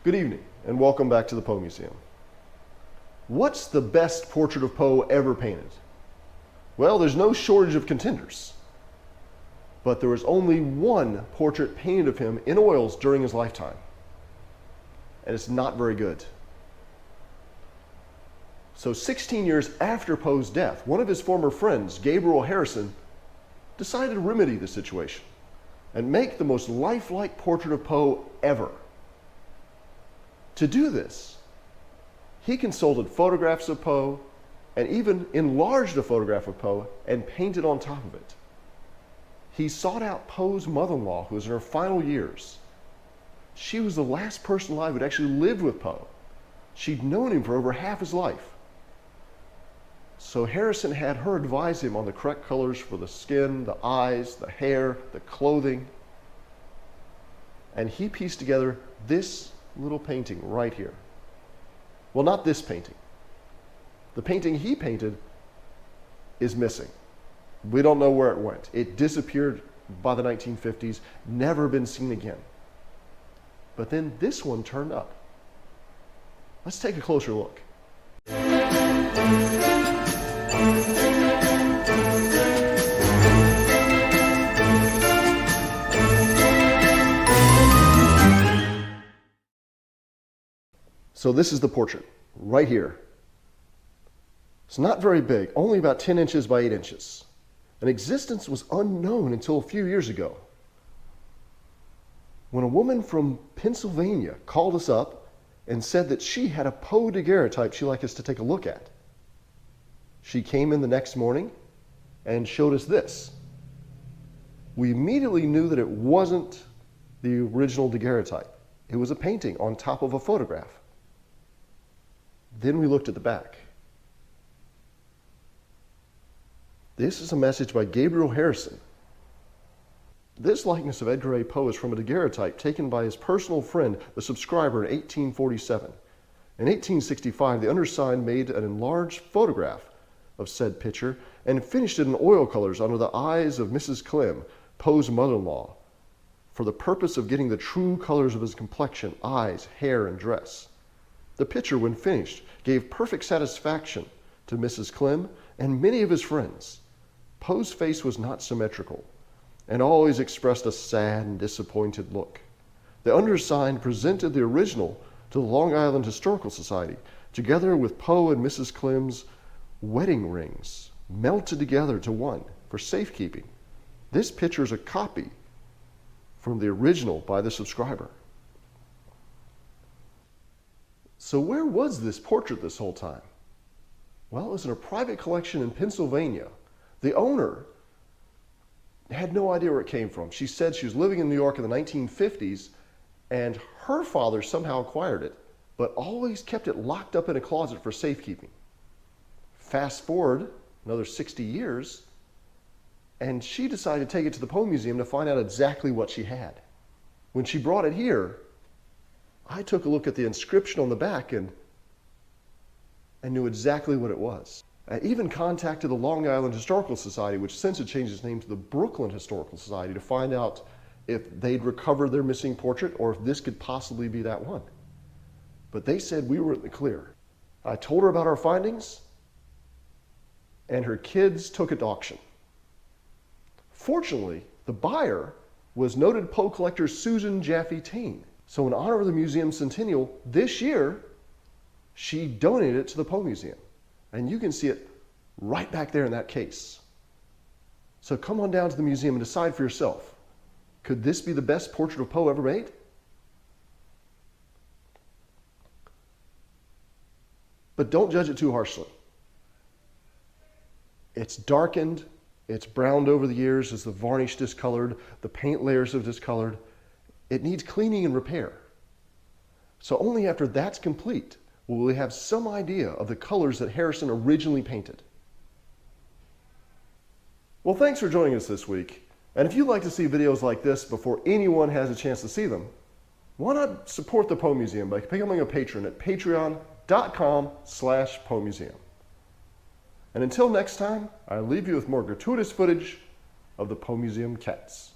Good evening, and welcome back to the Poe Museum. What's the best portrait of Poe ever painted? Well, there's no shortage of contenders. But there was only one portrait painted of him in oils during his lifetime. And it's not very good. So 16 years after Poe's death, one of his former friends, Gabriel Harrison, decided to remedy the situation and make the most lifelike portrait of Poe ever. To do this, he consulted photographs of Poe and even enlarged a photograph of Poe and painted on top of it. He sought out Poe's mother-in-law, who was in her final years. She was the last person alive who'd actually lived with Poe. She'd known him for over half his life. So Harrison had her advise him on the correct colors for the skin, the eyes, the hair, the clothing. And he pieced together this little painting right here. Well, not this painting. The painting he painted is missing. We don't know where it went. It disappeared by the 1950s, never been seen again. But then this one turned up. Let's take a closer look. So this is the portrait, right here. It's not very big, only about 10 inches by 8 inches. And existence was unknown until a few years ago, when a woman from Pennsylvania called us up and said that she had a Poe daguerreotype she'd like us to take a look at. She came in the next morning and showed us this. We immediately knew that it wasn't the original daguerreotype. It was a painting on top of a photograph. Then we looked at the back. This is a message by Gabriel Harrison. This likeness of Edgar Allan Poe is from a daguerreotype taken by his personal friend, the subscriber, in 1847. In 1865, the undersigned made an enlarged photograph of said picture and finished it in oil colors under the eyes of Mrs. Clem, Poe's mother-in-law, for the purpose of getting the true colors of his complexion, eyes, hair, and dress. The picture, when finished, gave perfect satisfaction to Mrs. Clem and many of his friends. Poe's face was not symmetrical and always expressed a sad and disappointed look. The undersigned presented the original to the Long Island Historical Society, together with Poe and Mrs. Clem's wedding rings, melted together to one for safekeeping. This picture is a copy from the original by the subscriber. So where was this portrait this whole time? Well, it was in a private collection in Pennsylvania. The owner had no idea where it came from. She said she was living in New York in the 1950s, and her father somehow acquired it, but always kept it locked up in a closet for safekeeping. Fast forward another 60 years, and she decided to take it to the Poe Museum to find out exactly what she had. When she brought it here, I took a look at the inscription on the back and knew exactly what it was. I even contacted the Long Island Historical Society, which since had changed its name to the Brooklyn Historical Society, to find out if they'd recovered their missing portrait or if this could possibly be that one. But they said we were in the clear. I told her about our findings, and her kids took it to auction. Fortunately, the buyer was noted Poe collector Susan Jaffe Tain. So in honor of the museum's centennial, this year, she donated it to the Poe Museum. And you can see it right back there in that case. So come on down to the museum and decide for yourself. Could this be the best portrait of Poe ever made? But don't judge it too harshly. It's darkened, it's browned over the years as the varnish discolored, the paint layers have discolored. It needs cleaning and repair. So only after that's complete will we have some idea of the colors that Harrison originally painted. Well, thanks for joining us this week. And if you'd like to see videos like this before anyone has a chance to see them, why not support the Poe Museum by becoming a patron at patreon.com/Poe Museum. And until next time, I leave you with more gratuitous footage of the Poe Museum cats.